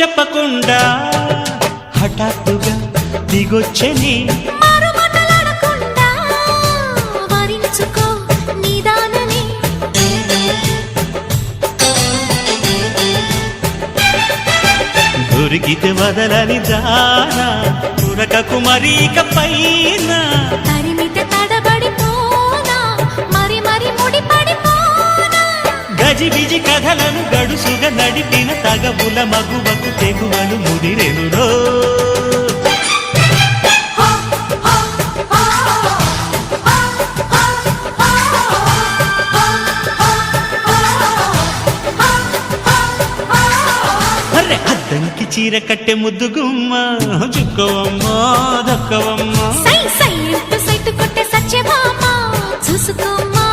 చెప్పకుండా హఠాత్తుగా దిగొచ్చని దొరికితే వదలని దానా ఉరకకు మరీక పైన తరిమితే తడబడిపోనా మరి మరి ముడిపడిపోనా గజిబిజి కథలను గడుసుగా నడిపిన తగబుల మగువకు తెగువలు ముదిరెనురో అద్దంకి చీర కట్టె ముద్దుగుమ్మ చుక్కవమ్మా దక్కవమ్మా సై సై సైటు కొట్టే సత్యభామ చూసుకోమ్మా